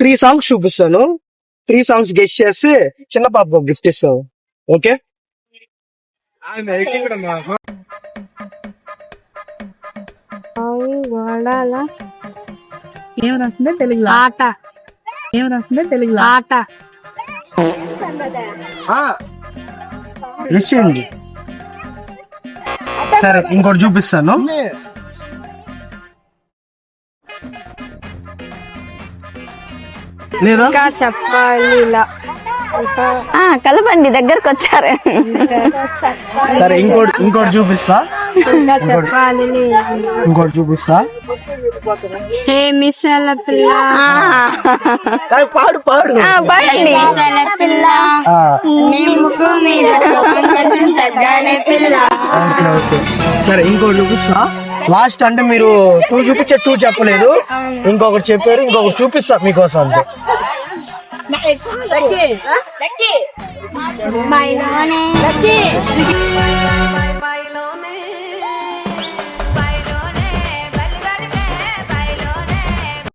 3 songs చూపిస్తాను. 3 songs guest చేస్తే చిన్న పాప గిఫ్ట్ ఇస్తాం. ఓకే? ఏమని వస్తుంది తెలుగులో? ఆట. ఏమని వస్తుంది తెలుగులో? ఆట. గెస్ట్ చేయండి. సరే, ఇంకోటి చూపిస్తాను. లేదా చెప్పాలి. కలపండి, దగ్గరకు వచ్చారు. సరే, ఇంకోటి చూపిస్తా. ఇంకోటి చూపిస్తా. హే మిసాల పిల్ల, పాడు పాడండి. పిల్ల నీ ముక్కు మీద తగ్గానే పిల్ల. సరే, ఇంకోటి చూపిస్తా. లాస్ట్ అంటే మీరు 2 చూపించే 2 చెప్పలేదు, ఇంకొకటి చెప్పారు, ఇంకొకటి చూపిస్తా మీకోసం. అంటే మైలోనే